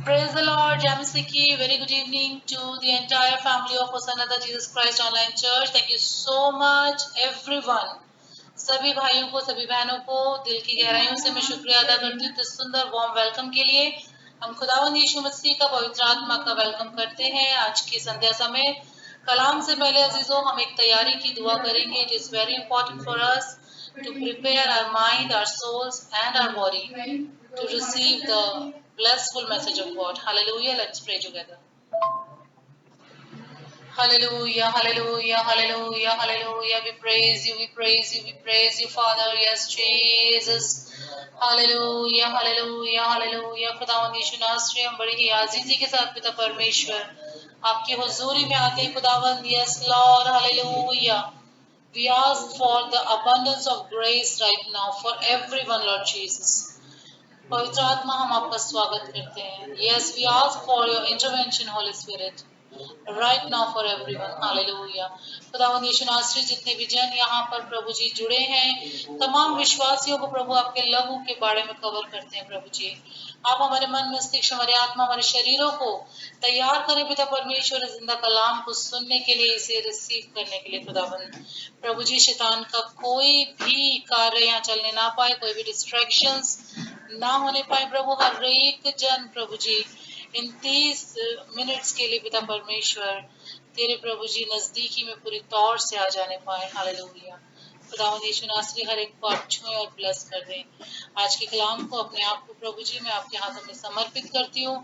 Praise the Lord, Jamisiki. Very good evening to the entire family of Hosanna the Jesus Christ Online Church. Thank you so much, everyone. सभी भाइयों को, सभी बहनों को दिल की गहराइयों से मैं शुक्रिया अदा करती हूँ इस सुंदर वार्म वेलकम के लिए। हम खुदावंद यीशु मसीह का पवित्र आत्मा का वेलकम करते हैं आज की संध्या समय। कलाम से पहले अजीजों हम एक तैयारी की दुआ करेंगे। It is very important for us to prepare our mind, our souls, and our body to receive the blessful message of God. Hallelujah. Let's pray together. Hallelujah, hallelujah, hallelujah, hallelujah. We praise you, we praise you, we praise you, Father. Yes, Jesus. Hallelujah hallelujah hallelujah. खुदावंद यीशु नासरी हम बड़ी ही आजीजी के साथ पिता परमेश्वर आपकी हुजूरी में आते हैं खुदावंद। Yes Lord hallelujah. We ask for the abundance of grace right now for everyone, Lord Jesus. पवित्र आत्मा हम आपका स्वागत करते हैं। Yes, we ask for your intervention, Holy Spirit. Right now for everyone. Hallelujah. खुदावंद यीशु नासरी जितने भी जन यहाँ पर प्रभु जी जुड़े हैं, तमाम विश्वासियों को प्रभु आपके लहू के बारे में कवर करते हैं प्रभु जी। आप हमारे मन मस्तिष्क, हमारे आत्मा, हमारे शरीरों को तैयार करें पिता परमेश्वर जिंदा कलाम को सुनने के लिए, इसे रिसीव करने के लिए खुदावंद। प्रभु जी शैतान का कोई भी कार्य यहाँ चलने ना पाए, कोई भी डिस्ट्रैक्शंस ना होने पाए प्रभु। हर एक जन प्रभु जी इन 30 मिनट्स के लिए पिता परमेश्वर तेरे प्रभु जी नजदीकी में पूरी तौर से आ जाने पाए। हालेलुया। खुदावंद यीशु नासरी हर एक को आप छुएं और ब्लेस कर दें। आज के कलाम को अपने आप को प्रभु जी मैं आपके हाथों में समर्पित करती हूँ।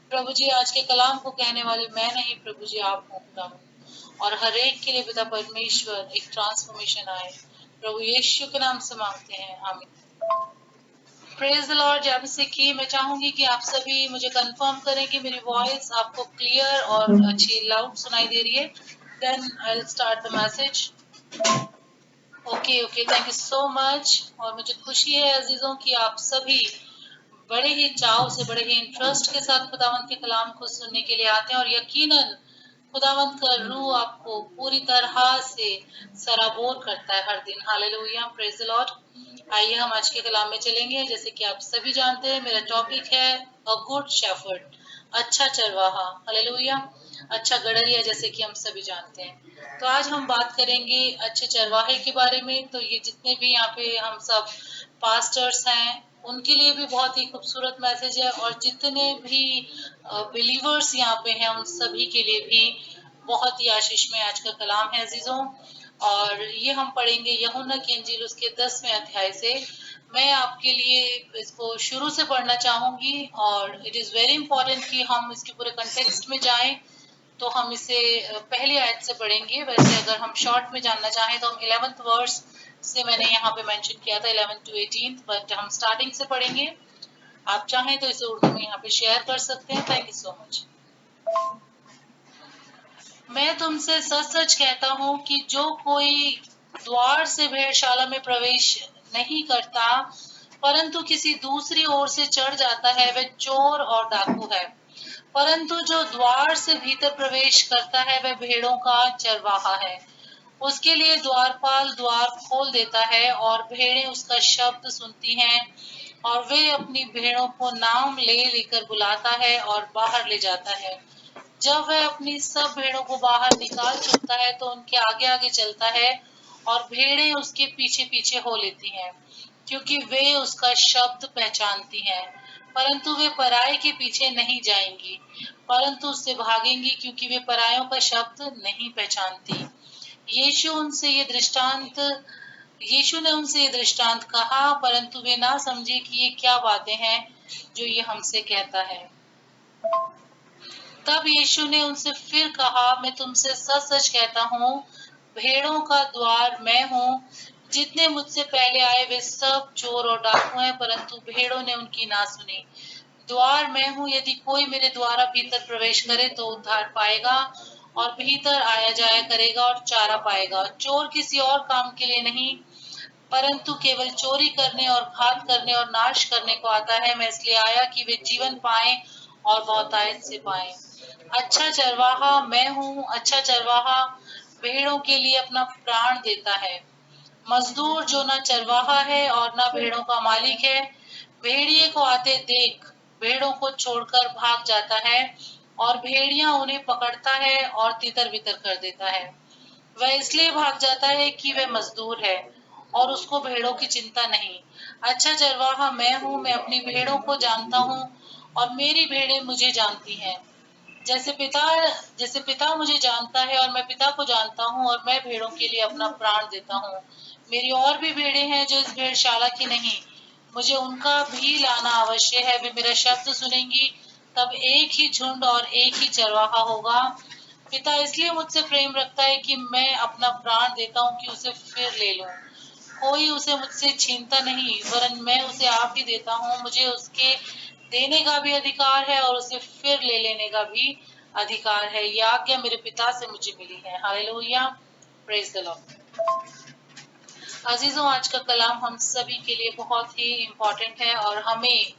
प्रभु जी आज के कलाम को कहने वाले मैं नहीं प्रभु जी आप हो खुदावंद। और हर एक के लिए पिता परमेश्वर एक ट्रांसफॉर्मेशन आए प्रभु यीशु के नाम से मांगते हैं, आमीन। Praise the Lord. जब से कि मैं चाहूंगी कि आप सभी मुझे कंफर्म करें कि मेरी वॉइस आपको क्लियर और अच्छी लाउड सुनाई दे रही है। Then I will start the message. Okay okay, thank you so much. और मुझे खुशी है अजीजों कि आप सभी बड़े ही चाव से, बड़े ही इंटरेस्ट के साथ खुदावंत के कलाम को सुनने के लिए आते हैं। और यकीनन खुदावंत का रूह आपको पूरी तरह से सराबोर करता है हर दिन। Hallelujah, praise the Lord. आइए हम आज के कलाम में चलेंगे। जैसे कि आप सभी जानते हैं मेरा टॉपिक है अ गुड शेफर्ड, अच्छा चरवाहा। हालेलुया, अच्छा गड़रिया, जैसे कि हम सभी जानते हैं। तो आज हम बात करेंगे अच्छे चरवाहे के बारे में। तो ये जितने भी यहाँ पे हम सब पास्टर्स हैं उनके लिए भी बहुत ही खूबसूरत मैसेज है, और जितने भी बिलीवर्स यहाँ पे हैं उन सभी के लिए भी बहुत ही आशीष में आज का कलाम है अजीजों। और ये हम पढ़ेंगे यूहन्ना की इंजील उसके 10वें अध्याय से। मैं आपके लिए इसको शुरू से पढ़ना चाहूंगी, और इट इज वेरी इंपॉर्टेंट कि हम इसके पूरे कंटेक्स्ट में जाएं। तो हम इसे पहली आयत से पढ़ेंगे। वैसे अगर हम शॉर्ट में जानना चाहें तो हम 11th वर्स से मैंने यहाँ पे मेंशन किया था 11 to 18, बट हम स्टार्टिंग से पढ़ेंगे। आप चाहें तो इसे उर्दू में यहाँ पे शेयर कर सकते हैं। Thank you so much. मैं तुमसे सच सच कहता हूँ कि जो कोई द्वार से भेड़शाला में प्रवेश नहीं करता परंतु किसी दूसरी ओर से चढ़ जाता है, वह चोर और डाकू है। परंतु जो द्वार से भीतर प्रवेश करता है वह भेड़ों का चरवाहा है। उसके लिए द्वारपाल द्वार खोल देता है और भेड़ें उसका शब्द सुनती हैं, और वे अपनी भेड़ों को नाम ले लेकर बुलाता है और बाहर ले जाता है। जब वह अपनी सब भेड़ों को बाहर निकाल चुकता है तो उनके आगे आगे चलता है, और भेड़ें उसके पीछे पीछे हो लेती हैं, क्योंकि वे उसका शब्द पहचानती हैं। परंतु वे पराये के पीछे नहीं जाएंगी, परंतु उससे भागेंगी, क्योंकि वे परायों का शब्द नहीं पहचानती। यीशु ने उनसे ये दृष्टांत कहा, परंतु वे ना समझे कि ये क्या बातें हैं जो ये हमसे कहता है। तब यीशु ने उनसे फिर कहा, मैं तुमसे सच सच कहता हूँ, भेड़ों का द्वार मैं हूँ। जितने मुझसे पहले आए वे सब चोर और डाकू हैं, परंतु भेड़ों ने उनकी ना सुनी। द्वार मैं हूँ, यदि कोई मेरे द्वारा भीतर प्रवेश करे तो उद्धार पाएगा, और भीतर आया जाया करेगा और चारा पाएगा। चोर किसी और काम के लिए नहीं, परंतु केवल चोरी करने और घात करने और नाश करने को आता है। मैं इसलिए आया कि वे जीवन पाएं और बहुतायत से पाएं। अच्छा चरवाहा मैं हूँ। अच्छा चरवाहा भेड़ों के लिए अपना प्राण देता है। मजदूर जो ना चरवाहा है और ना भेड़ों का मालिक है, भेड़िए को आते देख भेड़ों को छोड़कर भाग जाता है और भेड़िया उन्हें पकड़ता है और तितर बितर कर देता है। वह इसलिए भाग जाता है कि वह मजदूर है और उसको भेड़ों की चिंता नहीं। अच्छा चरवाहा मैं हूँ, मैं अपनी भेड़ों को जानता हूँ और मेरी भेड़ें मुझे जानती हैं। जैसे पिता जैसे पिता मुझे जानता है और मैं पिता को जानता हूँ और मैं भेड़ों के लिए अपना प्राण देता हूँ। मेरी और भी भेड़ें हैं जो इस भेड़शाला की नहीं, मुझे उनका भी लाना अवश्य है। वे मेरा शब्द सुनेंगी, तब एक ही झुंड और एक ही चरवाहा होगा। पिता इसलिए मुझसे प्रेम रखता है कि मैं अपना प्राण देता हूँ कि उसे फिर ले लूं। कोई उसे मुझसे छीनता नहीं, वरन मैं उसे आप ही देता हूँ। मुझे उसके देने का भी अधिकार है और उसे फिर ले लेने का भी अधिकार है। यह आज्ञा मेरे पिता से मुझे मिली है। Hallelujah, praise the Lord. अजीजों, आज का कलाम हम सभी के लिए बहुत ही इम्पोर्टेंट है और हमें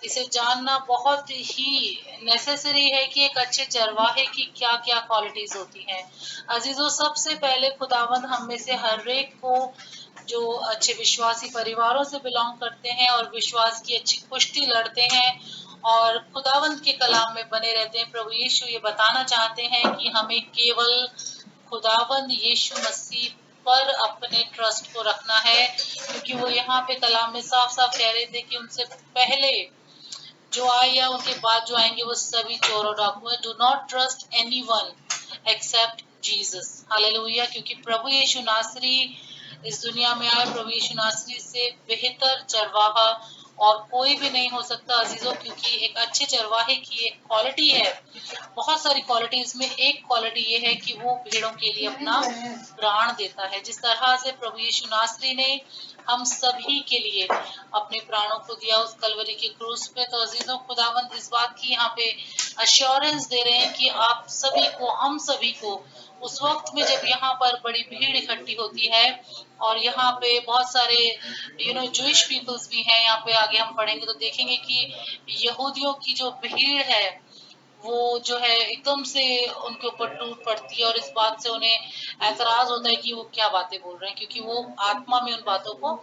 इसे जानना बहुत ही नेसेसरी है कि एक अच्छे चरवाहे की क्या क्या क्वालिटीज होती हैं। अजीजों, सबसे पहले खुदावंद हम में से हर एक को जो अच्छे विश्वासी परिवारों से बिलोंग करते हैं और विश्वास की अच्छी कुश्ती लड़ते हैं और खुदावंद के कलाम में बने रहते हैं, प्रभु यीशु ये बताना चाहते हैं कि हमें केवल खुदावंद यीशु मसीह पर अपने ट्रस्ट को रखना है, क्योंकि वो यहाँ पे कलाम में साफ साफ कह रहे थे कि उनसे पहले जो आए या उनके बाद जो आएंगे वो सभी चोर और डाकू हैं। Do not trust anyone except Jesus. Hallelujah, क्योंकि प्रभु यीशु नासरी इस दुनिया में आए, प्रभु यीशु नासरी से बेहतर चरवाहा और कोई भी नहीं हो सकता अजीजों, क्योंकि एक अच्छे चरवाहे की एक क्वालिटी है, बहुत सारी क्वालिटीज में एक क्वालिटी ये है कि वो भेड़ों के लिए अपना प्राण देता है। जिस तरह से प्रभु यीशु नासरी ने हम सभी के लिए अपने प्राणों को दिया उस कलवरी के क्रूस पे, तो अजीजों खुदावंद इस बात की यहाँ पे अश्योरेंस दे रहे हैं कि आप सभी को, हम सभी को उस वक्त में जब यहाँ पर बड़ी भीड़ इकट्ठी होती है और यहाँ पे बहुत सारे जूइश पीपल्स भी हैं, यहाँ पे आगे हम पढ़ेंगे तो देखेंगे कि यहूदियों की जो भीड़ है वो जो है एकदम से उनके ऊपर टूट पड़ती है और इस बात से उन्हें एतराज होता है कि वो क्या बातें बोल रहे हैं, क्योंकि वो आत्मा में उन बातों को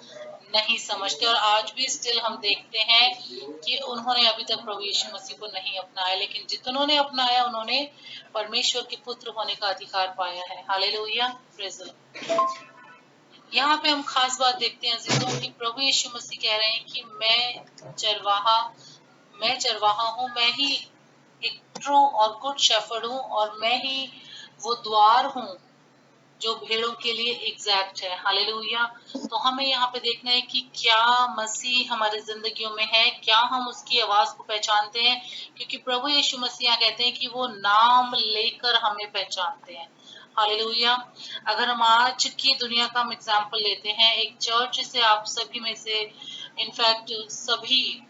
नहीं समझते। और आज भी स्टिल हम देखते हैं कि उन्होंने अभी तक प्रभु यीशु मसीह को नहीं अपनाया, लेकिन जितनों ने अपनाया उन्होंने परमेश्वर के पुत्र होने का अधिकार पाया है। Hallelujah, praise the Lord. यहाँ पे हम खास बात देखते हैं अजीजों कि प्रभु यीशु मसीह कह रहे हैं कि मैं चरवाहा हूँ, मैं ही एक ट्रू और गुड शेफर्ड हूँ और मैं ही वो द्वार हूँ जो भेड़ों के लिए एग्जैक्ट है। हालेलुया। तो हमें यहाँ पे देखना है कि क्या मसीह हमारी जिंदगियों में है, क्या हम उसकी आवाज को पहचानते हैं, क्योंकि प्रभु यीशु मसीह यहाँ कहते हैं कि वो नाम लेकर हमें पहचानते हैं। हालेलुया। अगर हम आज की दुनिया का हम एग्जाम्पल लेते हैं, एक चर्च से आप सभी में से इनफैक्ट सभी,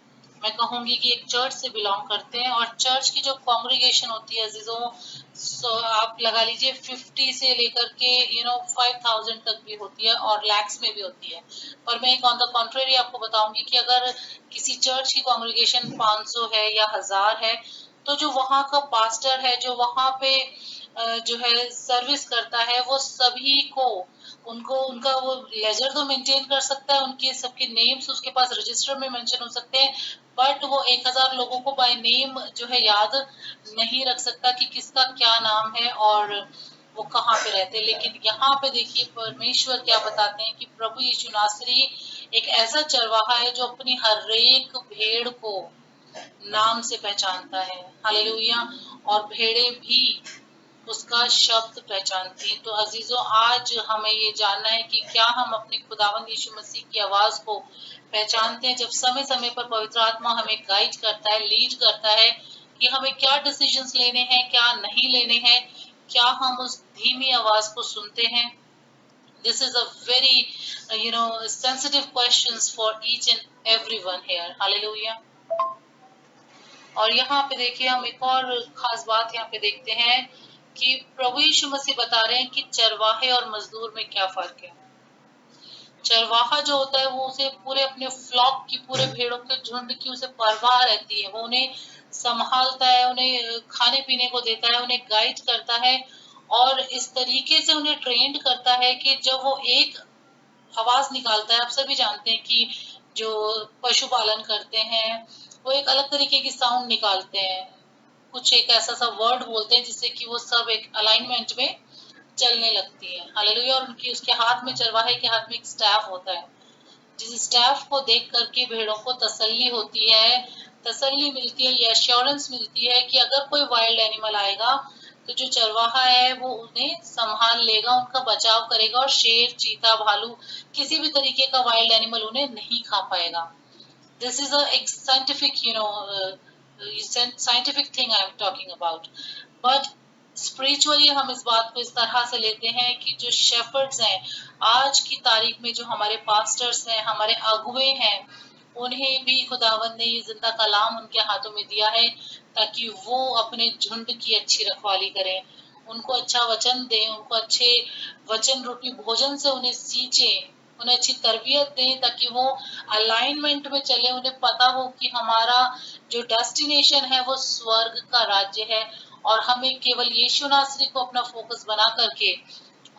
मैं कहूंगी कि एक चर्च से बिलोंग करते हैं और चर्च की जो कॉन्ग्रीगेशन होती है अजीजों, आप लगा लीजिए 50 से लेकर के 5000 तक भी होती है और लैक्स में भी होती है। पर मैं एक ऑन द कॉन्ट्रेरी आपको बताऊंगी कि अगर किसी चर्च की कॉन्ग्रीगेशन 500 है या 1000 है, तो जो वहाँ का पास्टर है, जो वहाँ पे जो है सर्विस करता है, वो सभी को उनको उनका वो लेजर तो मेंटेन कर सकता है, उनके सबके नेम्स उसके पास रजिस्टर में मेंशन हो सकते हैं, बट वो 1000 लोगों को बाय नेम जो है याद नहीं रख सकता कि किसका क्या नाम है और वो कहाँ पे रहते हैं। लेकिन यहाँ पे देखिए परमेश्वर क्या बताते हैं कि प्रभु यीशु नासरी एक ऐसा चरवाहा है जो अपनी हर एक भेड़ को नाम से पहचानता है। हालेलुया। और भेड़े भी उसका शब्द पहचानती है। तो अजीजों, आज हमें ये जानना है कि क्या हम अपने खुदावंद यीशु मसीह की आवाज को पहचानते हैं, जब समय समय पर पवित्र आत्मा हमें गाइड करता है, लीड करता है कि हमें क्या डिसीजंस लेने हैं, क्या नहीं लेने हैं, क्या हम उस धीमी आवाज को सुनते हैं। This is a very sensitive questions for each and everyone here. Hallelujah. और यहाँ पे देखिए हम एक और खास बात यहाँ पे देखते हैं कि प्रभु यीशु मसीह बता रहे हैं कि चरवाहे और मजदूर में क्या फर्क है। चरवाहा जो होता है वो उसे पूरे अपने फ्लॉक की, पूरे भेड़ों के झुंड की उसे परवाह रहती है, वो उन्हें संभालता है, उन्हें खाने पीने को देता है, उन्हें गाइड करता है और इस तरीके से उन्हें ट्रेंड करता है कि जब वो एक आवाज निकालता है, आप सभी जानते हैं कि जो पशुपालन करते हैं वो एक अलग तरीके की साउंड निकालते हैं, कुछ एक ऐसा सा वर्ड बोलते हैं जिससे कि वो सब एक अलाइनमेंट में चलने लगती है। हालेलुया। और उनकी उसके हाथ में, चरवाहे के हाथ में एक स्टैफ होता है, जिस स्टैफ को देख करके भेड़ों को तसल्ली होती है, तसल्ली मिलती है, ये एश्योरेंस मिलती है कि अगर कोई वाइल्ड एनिमल आएगा तो जो चरवाहा है वो उन्हें संभाल लेगा, उनका बचाव करेगा और शेर, चीता, भालू, किसी भी तरीके का वाइल्ड एनिमल उन्हें नहीं खा पाएगा। This is a scientific, scientific thing I'm talking about. But spiritually हम इस बात को इस तरह से लेते हैं कि जो शेफर्ड्स हैं, आज की तारीख में जो हमारे पास्टर्स हैं, हमारे अगुए हैं, उन्हें भी खुदावंद ने ये जिंदा कलाम उनके हाथों में दिया है ताकि वो अपने झुंड की अच्छी रखवाली करें, उनको अच्छा वचन दें, उनको अच्छे वचन रूपी भोजन से उन्हें सींचें, उन्हें अच्छी तरबियत दें ताकि वो अलाइनमेंट में चले, उन्हें पता हो कि हमारा जो डेस्टिनेशन है वो स्वर्ग का राज्य है और हमें केवल यीशु नासरी को अपना फोकस बना करके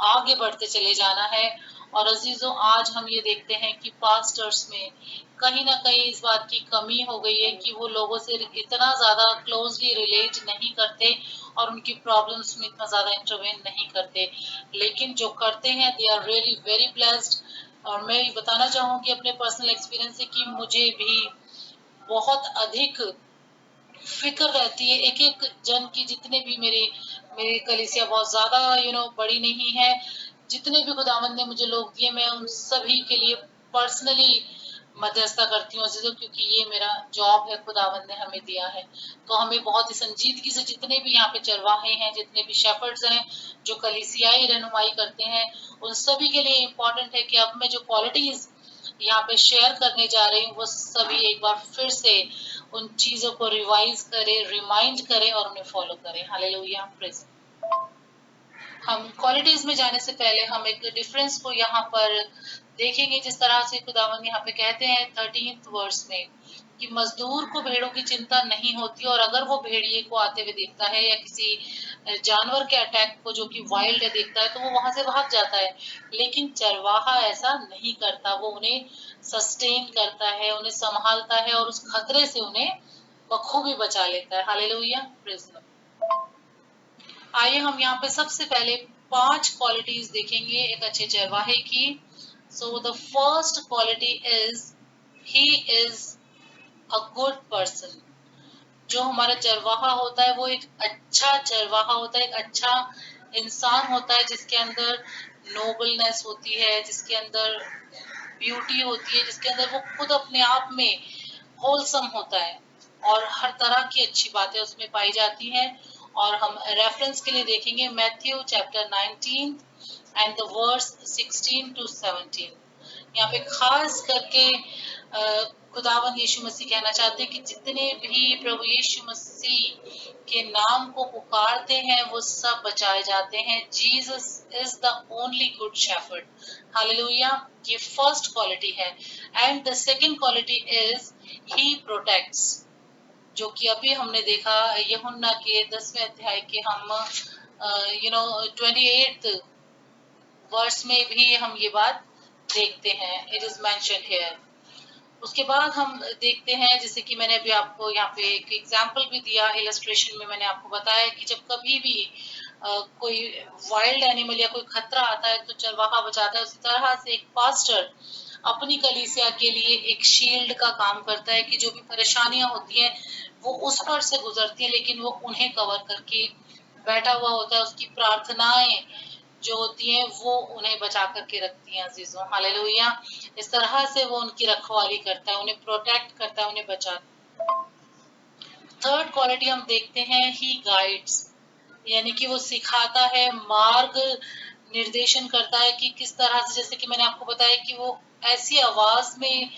आगे बढ़ते चले जाना है। और अजीजों, आज हम ये देखते हैं कि पास्टर्स में कहीं ना कहीं इस बात की कमी हो गई है कि वो लोगों से इतना ज्यादा क्लोजली रिलेट नहीं करते और उनकी प्रॉब्लम्स में इतना ज्यादा इंटरवेन नहीं करते, लेकिन जो करते हैं they are really very blessed. और मैं ये बताना चाहूंगी अपने पर्सनल एक्सपीरियंस से कि मुझे भी बहुत अधिक फिक्र रहती है एक एक जन की, जितने भी मेरे मेरी कलीसिया बहुत ज्यादा बड़ी नहीं है, जितने भी खुदावंद ने मुझे लोग दिए मैं उन सभी के लिए पर्सनली मध्यस्थता करती हूँ अजीजों, क्योंकि ये मेरा जॉब है, खुदावंद ने हमें दिया है। तो हमें बहुत ही संजीदगी से जितने भी यहाँ पे चरवाहे हैं, जितने भी शेफर्ड्स हैं, जो कलीसियाई रहनुमाई करते हैं, उन सभी के लिए इम्पोर्टेंट है कि अब मैं जो क्वालिटीज यहाँ पे शेयर करने जा रही हूँ वो सभी एक बार फिर से उन चीजों को रिवाइज करें, रिमाइंड करें और उन्हें फॉलो करें। Hallelujah, praise. हम क्वालिटीज में जाने से पहले हम एक डिफरेंस को यहाँ पर देखेंगे, जिस तरह से खुदावन यहाँ पे कहते हैं 13th वर्स में कि मजदूर को भेड़ों की चिंता नहीं होती और अगर वो भेड़िए को आते हुए देखता है या किसी जानवर के अटैक को जो कि वाइल्ड है देखता है तो वो वहां से भाग जाता है, लेकिन चरवाहा ऐसा नहीं करता, वो उन्हें सस्टेन करता है, उन्हें संभालता है और उस खतरे से उन्हें बखूबी बचा लेता है। Hallelujah, praise the Lord. आइए हम यहाँ पे सबसे पहले 5 क्वालिटीज देखेंगे एक अच्छे चरवाहे की। सो the first quality is he is a good person. जो हमारा चरवाहा होता है वो एक अच्छा चरवाहा होता है, एक अच्छा इंसान होता है जिसके अंदर नोबलनेस होती है, जिसके अंदर ब्यूटी होती है, जिसके अंदर वो खुद अपने आप में होलसम होता है और हर तरह की अच्छी बातें उसमें पाई जाती हैं। और हम रेफरेंस के लिए देखेंगे Matthew chapter 19 and the verse 16 to 17। यहाँ पे खास करके खुदावन यीशु मसीह कहना चाहते हैं कि जितने भी प्रभु यीशु मसीह के नाम को पुकारते हैं वो सब बचाए जाते हैं। Jesus is the only good shepherd. Hallelujah, ये फर्स्ट क्वालिटी है। And the second quality is he protects, जो कि अभी हमने देखा यूहन्ना के 10वें अध्याय के हम 28th वर्स में भी हम ये बात देखते हैं, इट इज मेंशन्ड हियर। उसके बाद हम देखते हैं, जैसे कि मैंने अभी आपको यहाँ पे एक एग्जाम्पल भी दिया, इलस्ट्रेशन में मैंने आपको बताया कि जब कभी भी कोई वाइल्ड एनिमल या कोई खतरा आता है तो चरवाहा बचाता है, उसी तरह से एक पास्टर अपनी कलीसिया के लिए एक शील्ड का काम करता है कि जो भी परेशानियां होती हैं वो उस पर से गुजरती है लेकिन वो उन्हें कवर करके बैठा हुआ होता है, उसकी प्रार्थनाएं जो होती हैं वो उन्हें बचा करके रखती हैं अजीजों। हालेलुया, इस तरह से वो उनकी रखवाली करता है, उन्हें प्रोटेक्ट करता है, उन्हें बचाता है। थर्ड क्वालिटी हम देखते हैं ही गाइड्स, यानी कि वो सिखाता है, मार्ग निर्देशन करता है कि किस तरह से, जैसे कि मैंने आपको बताया कि वो ऐसी आवाज में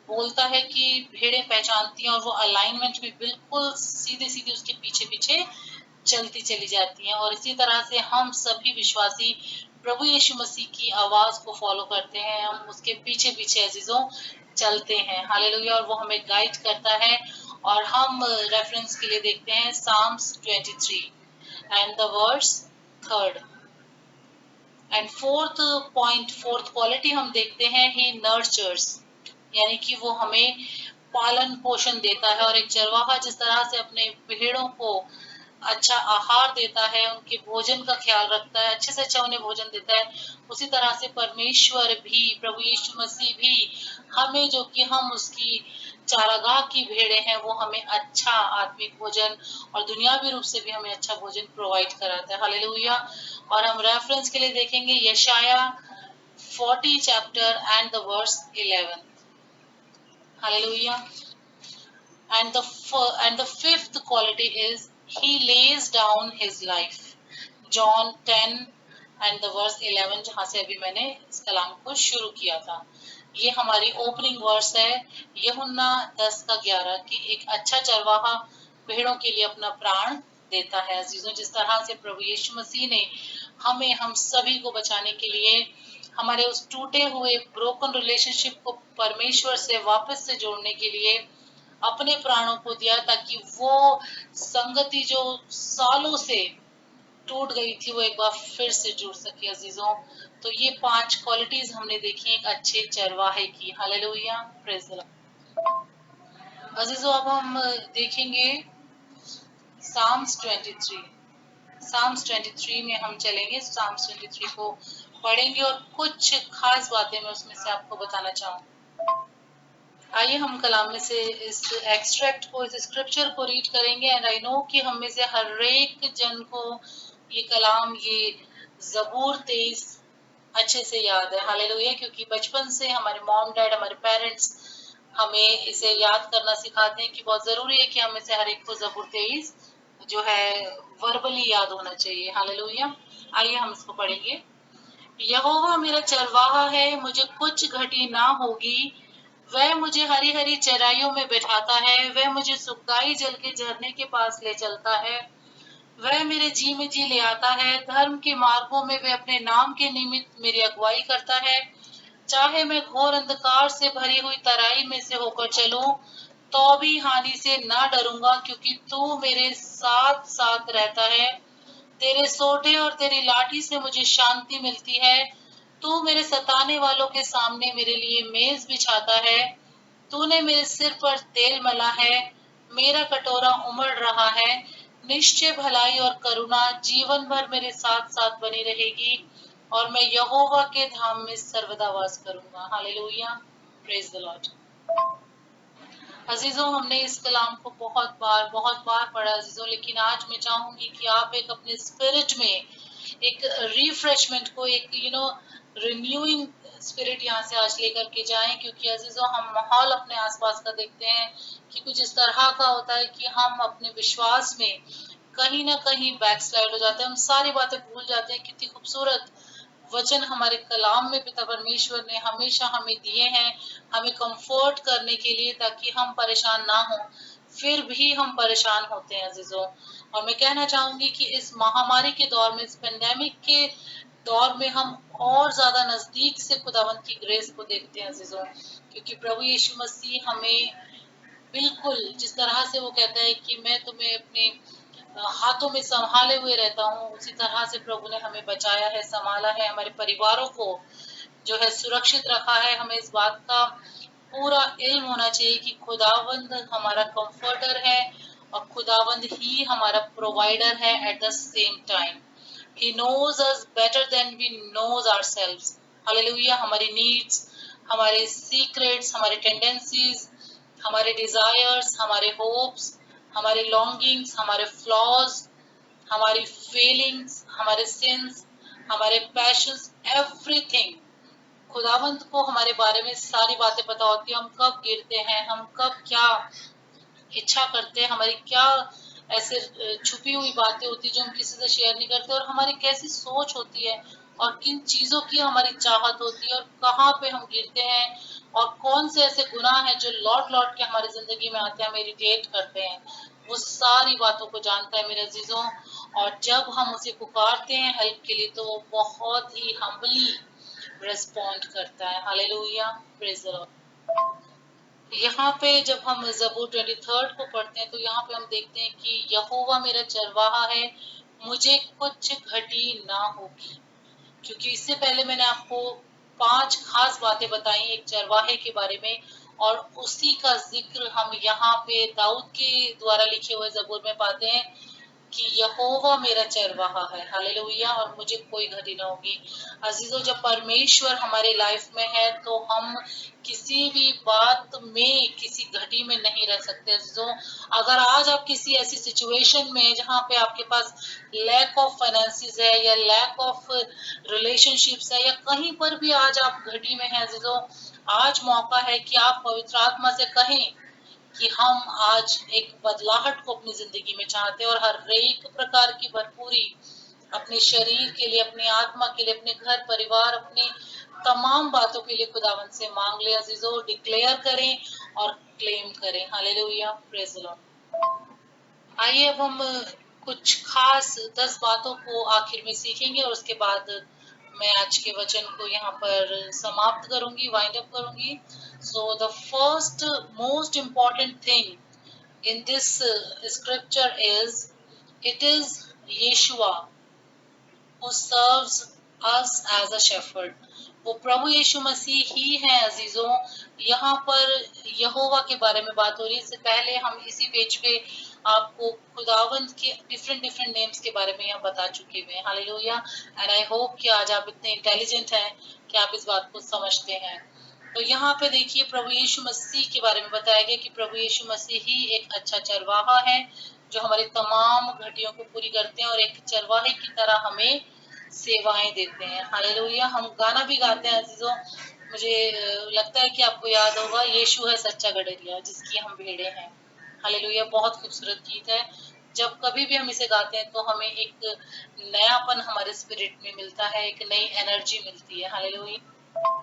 बोलता है कि भेड़ें पहचानती हैं और वो अलाइनमेंट में बिल्कुल सीधे सीधे उसके पीछे पीछे चलती चली जाती हैं। और इसी तरह से हम सभी विश्वासी प्रभु यीशु मसीह की आवाज को फॉलो करते हैं, हम उसके पीछे पीछे अजीजों चलते हैं। हालेलुया, और वो हमें गाइड करता है। और हम रेफरेंस के लिए देखते हैं Psalms 23 and the verse 3rd and fourth quality हम देखते हैं ही नर्चर्स, यानी कि वो हमें पालन पोषण देता है, और एक चरवाहा जिस तरह से अपने भेड़ों को अच्छा आहार देता है, उनके भोजन का ख्याल रखता है, अच्छे से अच्छा उन्हें भोजन देता है, उसी तरह से परमेश्वर भी, प्रभु यीशु मसीह भी हमें, जो कि हम उसकी चारागाह की भेड़े हैं, वो हमें अच्छा आत्मिक भोजन और दुनियावी रूप से भी हमें अच्छा भोजन प्रोवाइड कराता है। हालेलुया। और हम रेफरेंस के लिए देखेंगे यशाया 40 chapter and the verse 11। Hallelujah. And the fifth quality is he lays down his life. John 10 and the verse 11, जहाँ से अभी मैंने इस कलाम को शुरू किया था, ये हमारी ओपनिंग वर्स है। यूहन्ना 10 का 11 कि एक अच्छा चरवाहा भेड़ों के लिए अपना प्राण देता है। अजीजों, जिस तरह से प्रभु यीशु मसीह ने हमें, हम सभी को बचाने के लिए, हमारे उस टूटे हुए ब्रोकन रिलेशनशिप को परमेश्वर से वापस से जोड़ने के लिए अपने प्राणों को दिया, ताकि वो संगति जो सालों से टूट गई थी वो एक बार फिर से जुड़ सके। अजीजों, तो ये 5 क्वालिटीज हमने देखी एक अच्छे चरवाहे की। Hallelujah, praise the Lord. अजीजों, अब हम देखेंगे साम्स 23। साम्स 23 में हम चलेंगे, साम्स 23 को पढ़ेंगे और कुछ खास बातें मैं उसमें से आपको बताना चाहूंगी। आइए हम कलाम में से इस एक्सट्रैक्ट को, इस स्क्रिप्चर को रीड करेंगे। एंड आई नो कि हम में से हर एक जन को ये कलाम, ये ज़बूर 23 अच्छे से याद है। हालेलुया। क्योंकि बचपन से हमारे मॉम डैड, हमारे पेरेंट्स हमें इसे याद करना सिखाते हैं कि बहुत ज़रूरी है कि हम में से हर एक को ज़बूर 23 जो है वर्बली याद होना चाहिए। हालेलुया। आइए हम इसको पढ़ेंगे। यहोवा मेरा चरवाहा है, मुझे कुछ घटी ना होगी। वह मुझे हरी हरी चराइयों में बैठाता है, वह मुझे सुखदाई जल के झरने के पास ले चलता है। वह मेरे जी में जी ले आता है, धर्म के मार्गों में वह अपने नाम के निमित्त मेरी अगुवाई करता है। चाहे मैं घोर अंधकार से भरी हुई तराई में से होकर चलूं, तो भी हानि से ना डरूंगा, क्योंकि तू मेरे साथ साथ रहता है। तेरे सोटे और तेरी लाठी से मुझे शांति मिलती है। तू मेरे सताने वालों के सामने मेरे लिए मेज बिछाता है। तूने मेरे सिर पर तेल मला है, मेरा कटोरा उमड़ रहा है। निश्चय भलाई और करुणा जीवन भर मेरे साथ साथ बनी रहेगी, और मैं यहोवा के धाम में सर्वदा वास करूंगा। Hallelujah, praise the Lord. अजीजों, हमने इस कलाम को बहुत बार पढ़ा अजीजों, लेकिन आज मैं चाहूंगी कि आप एक अपने स्पिरिट में एक रिफ्रेशमेंट को, एक रिन्यूइंग स्पिरिट यहाँ से आज लेकर के जाएं। क्योंकि अजीजों, हम माहौल अपने आसपास का देखते हैं कि कुछ इस तरह का होता है कि हम अपने विश्वास में कहीं ना कहीं बैकस्लाइड हो जाते हैं, हम सारी बातें भूल जाते हैं। कितनी खूबसूरत वचन हमारे कलाम में पिता परमेश्वर ने हमेशा हमें दिए हैं, हमें कंफर्ट करने के लिए, ताकि हम परेशान ना हो। फिर भी हम परेशान होते हैं अजीजों। और मैं कहना चाहूंगी कि इस महामारी के दौर में, इस पेंडेमिक के दौर में हम और ज्यादा नजदीक से खुदावंत की ग्रेस को देखते हैं अजीजों। क्योंकि प्रभु यीशु मसीह हमें बिल्कुल जिस तरह से वो कहता है कि मैं तुम्हें अपने हाथों में संभाले हुए रहता हूँ, उसी तरह से प्रभु ने हमें बचाया है, संभाला है, हमारे परिवारों को जो है सुरक्षित रखा है। हमें इस बात का पूरा इल्म होना चाहिए कि खुदावंद हमारा कंफर्टर है और खुदावंद ही हमारा प्रोवाइडर है at the same time. He knows us better than we knows ourselves. Hallelujah. हमारी नीड्स, हमारे सीक्रेट्स, हमारे टेंडेंसीज, हमारे डिजायर्स, हमारे होप्स, हमारे लॉन्गिंग्स, हमारे फ्लॉज, हमारी फीलिंग्स, हमारे सिंस, हमारे पैशंस, एवरीथिंग, खुदावंत को हमारे बारे में सारी बातें पता होती है। हम कब गिरते हैं, हम कब क्या इच्छा करते हैं, हमारी क्या ऐसे छुपी हुई बातें होती है जो हम किसी से शेयर नहीं करते, और हमारी कैसी सोच होती है और किन चीजों की हमारी चाहत होती है, और कहाँ पे हम गिरते हैं, और कौन से ऐसे गुनाह हैं जो लौट लौट के हमारी जिंदगी में आते हैं, हम इरिटेट करते हैं। वो सारी बातों को जानता है मेरे अजीजों। और जब हम उसे पुकारते हैं हेल्प के लिए, तो वो बहुत ही हम्बली रिस्पॉन्ड करता है। Hallelujah, praise the Lord. यहाँ पे जब हम ज़बूर 23 को पढ़ते हैं, तो यहाँ पे हम देखते हैं कि यहोवा मेरा चरवाहा है, मुझे कुछ घटी ना होगी। क्योंकि इससे पहले मैंने आपको 5 खास बातें बताई एक चरवाहे के बारे में, और उसी का जिक्र हम यहाँ पे दाऊद के द्वारा लिखे हुए ज़बूर में पाते हैं कि यहोवा मेरा चरवाहा है, हालेलुया, और मुझे कोई घटी ना होगी। अजीजों, जब परमेश्वर हमारे लाइफ में है तो हम किसी भी बात में किसी घटी में नहीं रह सकते। अजीजों, अगर आज आप किसी ऐसी सिचुएशन में जहाँ पे आपके पास लैक ऑफ फाइनेंसिस है या लैक ऑफ रिलेशनशिप्स है या कहीं पर भी आज आप घटी में हैं अजीजों, आज मौका है कि आप पवित्र आत्मा से कहें कि हम आज एक बदलाहट को अपनी जिंदगी में चाहते हैं और हर एक प्रकार की भरपूरी अपने शरीर के लिए, अपनी आत्मा के लिए, अपने घर परिवार, अपने तमाम बातों के लिए खुदावंद से मांग ले अजीजों, डिक्लेयर करें और क्लेम करें। Hallelujah, praise the Lord. आइए अब हम कुछ खास 10 बातों को आखिर में सीखेंगे और उसके बाद मैं आज के वचन को यहाँ पर समाप्त करूंगी, वाइंड अप करूंगी। So the first most important thing in this scripture is, it is Yeshua who serves us as a shepherd। वो प्रभु यीशु मसीह ही है अजीजों। यहाँ पर यहोवा के बारे में बात हो रही है। इससे पहले हम इसी पेज पे आपको खुदावंद के डिफरेंट डिफरेंट नेम्स के बारे में यहाँ बता चुके हुए हैं। हालेलुया, एंड आई होप कि आज आप इतने इंटेलिजेंट हैं कि आप इस बात को समझते हैं। तो यहाँ पे देखिए प्रभु यीशु मसीह के बारे में बताया गया कि प्रभु यीशु मसीह ही एक अच्छा चरवाहा है जो हमारी तमाम घटियों को पूरी करते हैं और एक चरवाहे की तरह हमें सेवाएं देते हैं। हालेलुया, हम गाना भी गाते हैं अजीजों। मुझे लगता है कि आपको याद होगा, यीशु है सच्चा गडरिया जिसकी हम भेड़े हैं। हालेलुया, बहुत खूबसूरत गीत है। जब कभी भी हम इसे गाते हैं तो हमें एक नयापन हमारे स्पिरिट में मिलता है, एक नई एनर्जी मिलती है। हालेलुया।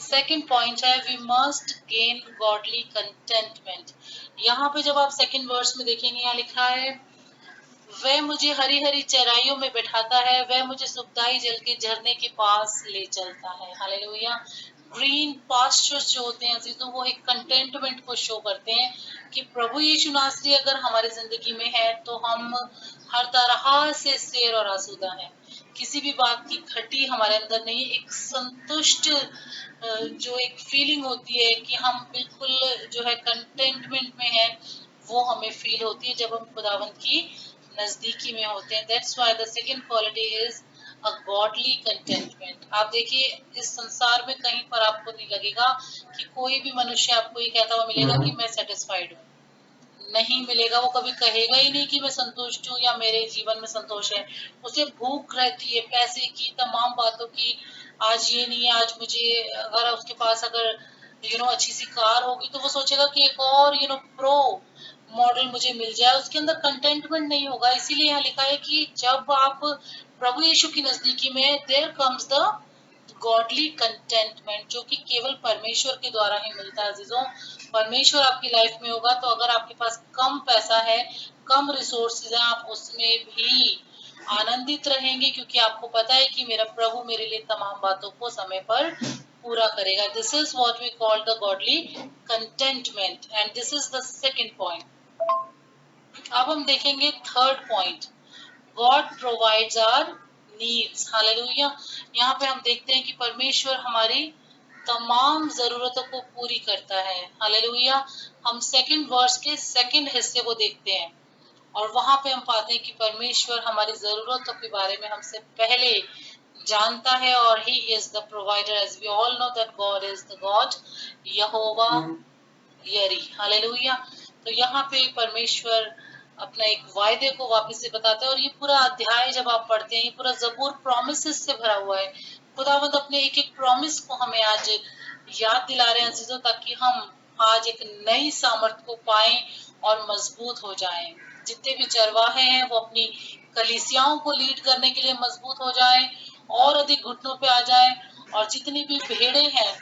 सेकेंड पॉइंट है, we must gain godly contentment. यहाँ पे जब आप सेकेंड वर्स में देखेंगे, यहाँ लिखा है, वह मुझे हरी हरी चराइयों में बैठाता है, वह मुझे सुखदाई जल के झरने के पास ले चलता है। हालेलुया। ग्रीन पास्चर्स जो होते हैं अजीजों, वो एक कंटेंटमेंट को शो करते हैं कि प्रभु यीशु नासरी अगर हमारी जिंदगी में है तो हम हर तरह से सैर और आसूदा हैं। किसी भी बात की घटी हमारे अंदर नहीं, एक संतुष्ट जो एक फीलिंग होती है कि हम बिल्कुल जो है कंटेंटमेंट में है, वो हमें फील होती है जब हम खुदावंत की नजदीकी में होते हैं। That's why the second quality is a godly contentment. आप देखिए, इस संसार में कहीं पर आपको नहीं लगेगा कि कोई भी मनुष्य आपको ये कहता हुआ मिलेगा कि मैं सेटिस्फाइड हूँ। नहीं मिलेगा। वो कभी कहेगा ही नहीं कि मैं संतुष्ट हूँ या मेरे जीवन में संतोष है। उसे भूख रहती है पैसे की, तमाम बातों की। आज ये नहीं है, आज मुझे, अगर उसके पास अगर अच्छी सी कार होगी तो वो सोचेगा कि एक और प्रो मॉडल मुझे मिल जाए। उसके अंदर कंटेंटमेंट नहीं होगा। इसीलिए यहाँ लिखा है कि जब आप प्रभु यीशु की नजदीकी में, there comes the godly contentment, जो कि केवल परमेश्वर के द्वारा ही मिलता है अजीजों। परमेश्वर आपकी लाइफ में होगा तो अगर आपके पास कम पैसा है, कम रिसोर्सेज है, आप उसमें भी आनंदित रहेंगे क्योंकि आपको पता है कि मेरा प्रभु मेरे लिए तमाम बातों को समय पर पूरा करेगा। This is what we call the godly contentment and this is the second point. अब हम देखेंगे third point, God provides our needs. Hallelujah. यहाँ पे हम देखते हैं कि परमेश्वर हमारी तमाम जरूरतों को पूरी करता है। हालेलुया। हम सेकंड वर्स के सेकंड हिस्से को देखते हैं और वहां पे हम पाते हैं कि परमेश्वर हमारी जरूरतों के बारे में हमसे पहले जानता है और he is the provider. As we all know that God is the God Jehovah Jireh. Hallelujah. तो यहाँ पे परमेश्वर अपना एक वायदे को वापस से बताता है और ये पूरा अध्याय जब आप पढ़ते हैं, ये पूरा जबूर प्रॉमिसेस से भरा हुआ है। खुदावंद अपने एक एक प्रॉमिस को हमें आज याद दिला रहे हैं अजीजों, ताकि हम आज एक नई सामर्थ को पाएं और मजबूत हो जाएं। जितने भी चरवाहे हैं वो अपनी कलीसियाओं को लीड करने के लिए मजबूत हो जाएं और अधिक घुटनों पे आ जाएं, और जितनी भी भेड़े हैं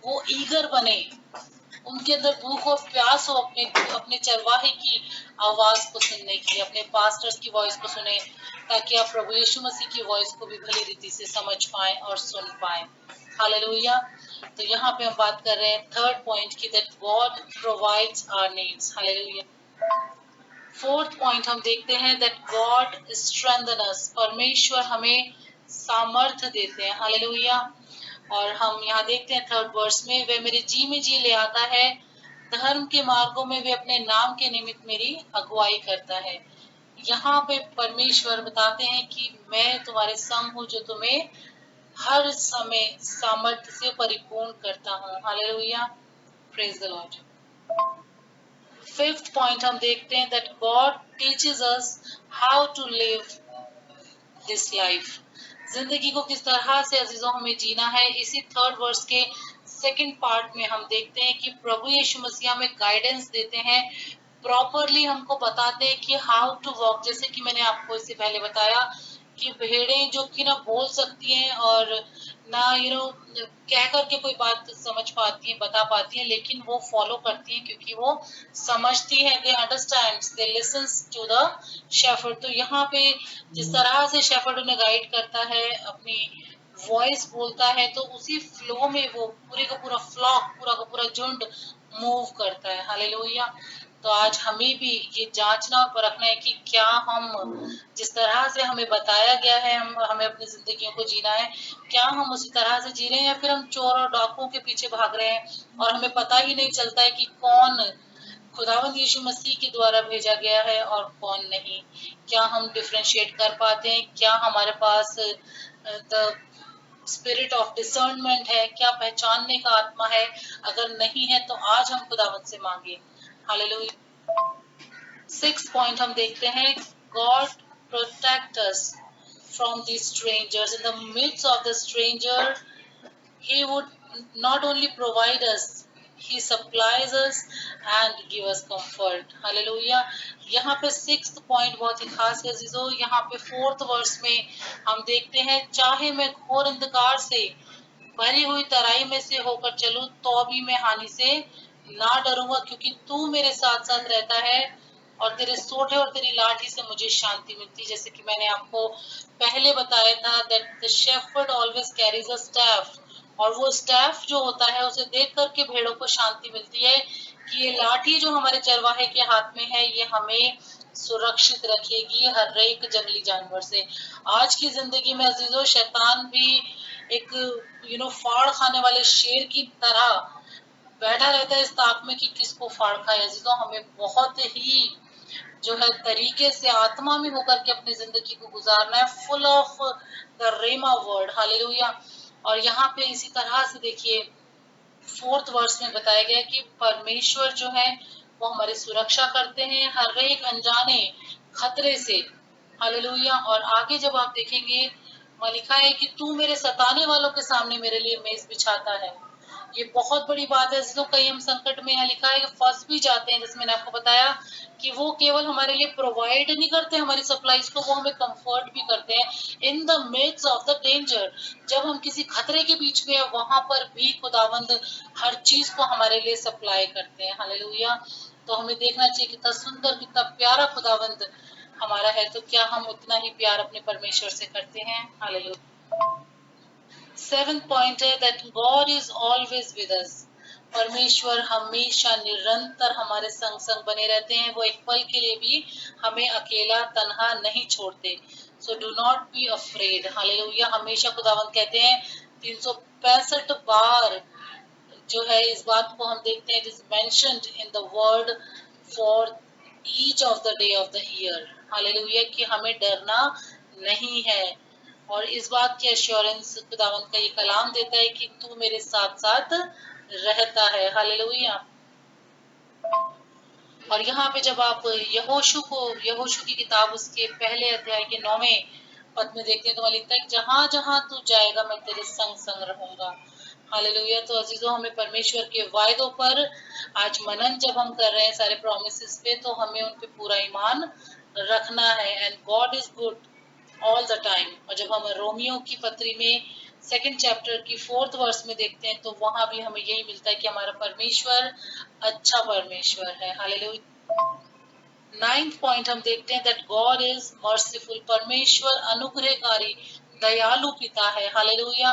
वो ईगर बने, उनके अंदर भूख और प्यास हो अपने अपने चरवाहे की आवाज को सुनने की, अपने पास्टर्स की वॉइस को सुने, ताकि आप प्रभु यीशु मसीह की वॉइस को भी भली रीति से समझ पाएं और सुन पाएं। हालेलुया। तो यहाँ पे हम बात कर रहे हैं थर्ड पॉइंट की, that God provides our needs. Hallelujah. Fourth point हम देखते हैं दैट गॉड स्ट्रेंथन अस। परमेश्वर हमें सामर्थ्य देते हैं। हालेलुया। और हम यहाँ देखते हैं 3rd वर्स में, वह मेरे जी में जी ले आता है, धर्म के मार्गों में वे अपने नाम के निमित्त मेरी अगुवाई करता है। यहाँ पे परमेश्वर बताते हैं कि मैं तुम्हारे संग हूँ, जो तुम्हें हर समय सामर्थ्य से परिपूर्ण करता हूँ। Hallelujah, praise the Lord. 5th point हम देखते हैं that God teaches us how to live this life. जिंदगी को किस तरह से अजीजों हमें जीना है, इसी 3rd वर्स के 2nd पार्ट में हम देखते हैं कि प्रभु यीशु मसीह हमें गाइडेंस देते हैं, प्रॉपरली हमको बताते हैं कि हाउ टू वॉक। जैसे कि मैंने आपको इससे पहले बताया कि भेड़ें जो कि ना बोल सकती हैं और ना कह करके कोई बात समझ पाती हैं, बता पाती हैं, लेकिन वो फॉलो करती हैं क्योंकि वो समझती हैं, they understands, they listens to the shepherd. तो यहाँ पे जिस तरह से शेफर्ड उन्हें गाइड करता है, अपनी वॉइस बोलता है, तो उसी फ्लो में वो पूरे का पूरा फ्लॉक, पूरा का पूरा झुंड मूव करता है। हालेलुया। तो आज हमें भी ये जांचना और परखना है कि क्या हम जिस तरह से हमें बताया गया है, हमें अपनी जिंदगियों को जीना है, क्या हम उसी तरह से जी रहे हैं, या फिर हम चोर और डाकुओं के पीछे भाग रहे हैं और हमें पता ही नहीं चलता है कि कौन खुदावंद यीशु मसीह के द्वारा भेजा गया है और कौन नहीं। क्या हम डिफरेंशिएट कर पाते हैं? क्या हमारे पास द स्पिरिट ऑफ डिसर्नमेंट है? क्या पहचानने का आत्मा है? अगर नहीं है तो आज हम खुदावंद से मांगे। हालेलुया। 6th पॉइंट हम देखते हैं, God protect us from the strangers. In the midst of the stranger he would not only provide us, he supplies us and give us comfort. Hallelujah. यहाँ पे 6th पॉइंट बहुत ही खास है अजीजों। यहाँ पे 4th वर्स में हम देखते हैं, चाहे मैं घोर अंधकार से भरी हुई तराई में से होकर चलूं तो भी मैं हानि से ना डरूंगा, क्योंकि तू मेरे साथ साथ रहता है और तेरे सोटे और तेरी लाठी से मुझे शांति मिलती है। जैसे कि मैंने आपको पहले बताया था that the shepherd always carries a staff, और वो स्टाफ जो होता है उसे देख करके भेड़ों को शांति मिलती है कि ये लाठी जो हमारे चरवाहे के हाथ में है, ये हमें सुरक्षित रखेगी हर एक जंगली जानवर से। आज की जिंदगी में अजीजों, शैतान भी एक फाड़ खाने वाले शेर की तरह बैठा रहता है इस ताक में कि किसको फाड़ खाए। अजीजों, हमें बहुत ही जो है तरीके से आत्मा में होकर के अपनी जिंदगी को गुजारना है, full of the rhema word. Hallelujah. और यहाँ पे इसी तरह से देखिए 4th वर्स में बताया गया कि परमेश्वर जो है वो हमारी सुरक्षा करते हैं हर एक अनजाने खतरे से। हालेलुया। और आगे जब आप देखेंगे, वहाँ लिखा है कि तू मेरे सताने वालों के सामने मेरे लिए मेज बिछाता है। ये बहुत बड़ी बात है। जो कहीं हम संकट में, यहाँ लिखा है कि फंस भी जाते हैं, जैसे मैंने आपको बताया कि वो केवल हमारे लिए प्रोवाइड नहीं करते हमारी सप्लाईज को, वो हमें कंफर्ट भी करते हैं in the midst of the danger. जब हम किसी खतरे के बीच में है, वहां पर भी खुदावंद हर चीज को हमारे लिए सप्लाई करते हैं। हालेलुया। तो हमें देखना चाहिए कितना सुंदर, कितना प्यारा खुदावंद हमारा है। तो क्या हम उतना ही प्यार अपने परमेश्वर से करते हैं? हालेलुया। 7th पॉइंट है that God is always with us. परमेश्वर हमेशा निरंतर हमारे संग संग बने रहते हैं, वो एक पल के लिए भी हमें अकेला तन्हा नहीं छोड़ते। So do not be afraid. Hallelujah. हमेशा खुदावंद कहते हैं 365 बार जो है इस बात को हम देखते हैं, it is mentioned in the word for each of the day of the year. Hallelujah, कि हमें डरना नहीं है। और इस बात की एश्योरेंस खुदावंद का ये कलाम देता है कि तू मेरे साथ साथ रहता है। हालेलुया। और यहाँ पे जब आप यहोशू की किताब उसके पहले अध्याय के 9वें पद में देखते हैं तो वहाँ लिखता है, जहां जहां तू जाएगा मैं तेरे संग संग रहूंगा। हालेलुया। तो अजीजों, हमें परमेश्वर के वायदों पर आज मनन जब हम कर रहे हैं सारे प्रोमिसेस पे, तो हमें उन पे पूरा ईमान रखना है। And God is good all the time. और जब हम रोमियो की पत्री में 2nd चैप्टर की 4th वर्स में देखते हैं तो वहां भी हमें यही मिलता है कि हमारा परमेश्वर अच्छा परमेश्वर है। हालेलुया। 9th पॉइंट हम देखते हैं दैट गॉड इज मर्सीफुल। परमेश्वर अनुग्रहकारी दयालु पिता है। हालेलुया।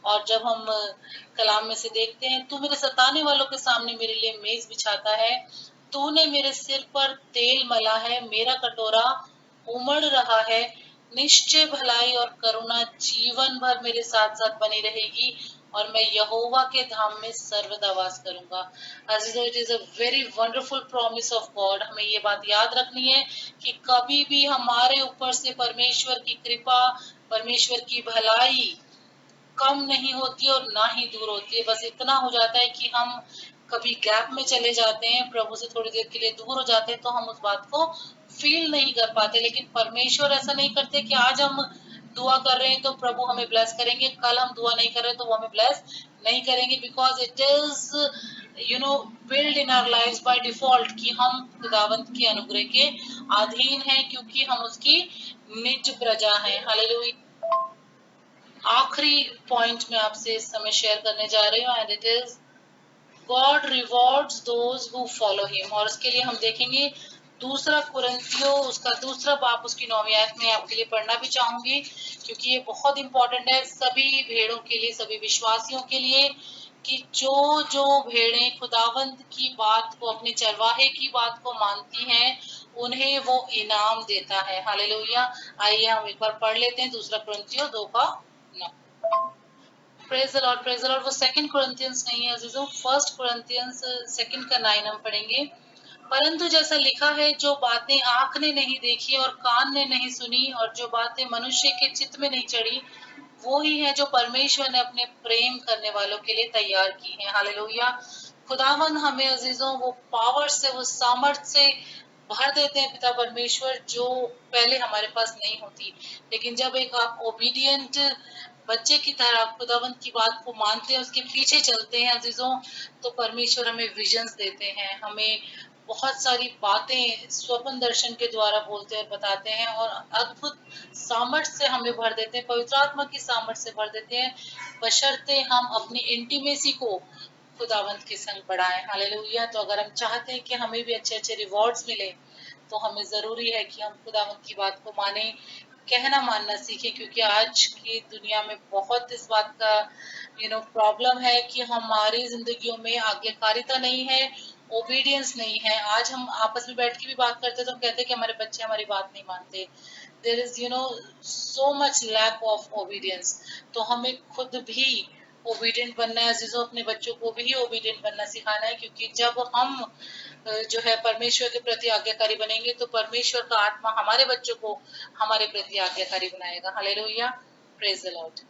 और जब हम कलाम में से देखते हैं, तू मेरे सताने वालों के सामने मेरे लिए मेज बिछाता है, तूने मेरे सिर पर तेल मला है, मेरा कटोरा उमड़ रहा है, निश्चय भलाई और करुणा जीवन भर मेरे साथ साथ बनी रहेगी और मैं यहोवा के धाम में सर्वदा वास करूंगा। अजीजों, it is a very wonderful promise of God. हमें ये बात याद रखनी है कि कभी भी हमारे ऊपर से परमेश्वर की कृपा, परमेश्वर की भलाई कम नहीं होती और ना ही दूर होती है। बस इतना हो जाता है कि हम कभी गैप में चले जाते हैं, प्रभु से थोड़ी देर के लिए दूर हो जाते हैं, तो हम उस बात को फील नहीं कर पाते। लेकिन परमेश्वर ऐसा नहीं करते कि आज हम दुआ कर रहे हैं तो प्रभु हमें ब्लेस करेंगे, कल हम दुआ नहीं कर रहे तो वो हमें ब्लेस नहीं करेंगे। Because it is built in our lives by default कि हम खुदावंत के अनुग्रह के अधीन हैं, क्योंकि हम उसकी निज प्रजा हैं। हालेलुया। आखिरी पॉइंट मैं आपसे इस समय शेयर करने जा रही हूँ, and it is God rewards those who follow him. और उसके लिए हम देखेंगे दूसरा कुरिन्थियों उसका दूसरा बाप उसकी 9वीं आयत में आपके लिए पढ़ना भी चाहूंगी, क्योंकि ये बहुत इंपॉर्टेंट है सभी भेड़ों के लिए, सभी विश्वासियों के लिए, कि जो जो भेड़ें खुदावंत की बात को, अपने चरवाहे की बात को मानती हैं, उन्हें वो इनाम देता है। हालेलुया। आइए हम एक बार पढ़ लेते हैं दूसरा कुरिन्थियों 2 का 9। Praise the Lord, praise the Lord. वो सेकंड कुरिन्थियंस नहीं है अजीजों, फर्स्ट कुरिन्थियंस 2 का 9 हम पढ़ेंगे। परंतु जैसा लिखा है, जो बातें आंख ने नहीं देखी और कान ने नहीं सुनी और जो बातें मनुष्य के चित्त में नहीं चढ़ी, वो ही है जो परमेश्वर ने अपने प्रेम करने वालों के लिए तैयार की है। हालेलुया। खुदावन हमें अजीजों वो पावर से, वो सामर्थ से भर देते हैं पिता परमेश्वर, जो पहले हमारे पास नहीं होती। लेकिन जब एक आप ओबीडियंट बच्चे की तरह खुदावंत की बात को मानते हैं, उसके पीछे चलते हैं अजीजों, तो परमेश्वर हमें विजन्स देते हैं, हमें बहुत सारी बातें स्वप्न दर्शन के द्वारा बोलते और बताते हैं, और अद्भुत सामर्थ से हमें भर देते हैं, पवित्र आत्मा की सामर्थ से भर देते हैं, बशर्ते हम अपनी इंटीमेसी को खुदावंत के संग बढ़ाएं। हालेलुया। तो अगर हम चाहते हैं कि हमें भी अच्छे अच्छे रिवॉर्ड्स मिले, तो हमें जरूरी है कि हम खुदावंत की बात को माने, कहना मानना सीखें, क्योंकि आज की दुनिया में बहुत इस बात का प्रॉब्लम है कि हमारी जिंदगियों में आज्ञाकारिता नहीं है, ओबीडियंस नहीं है। आज हम आपस में बैठ के भी बात करते हैं तो हम कहते हैं कि हमारे बच्चे हमारी बात नहीं मानते। There is so much lack of obedience. तो हमें खुद भी ओबीडियंट बनना है अजीजों, अपने बच्चों को भी ओबीडियंट बनना सिखाना है, क्योंकि जब हम जो है परमेश्वर के प्रति आज्ञाकारी बनेंगे, तो परमेश्वर का आत्मा हमारे बच्चों को हमारे प्रति आज्ञाकारी बनाएगा। हालेलुया। Praise the Lord.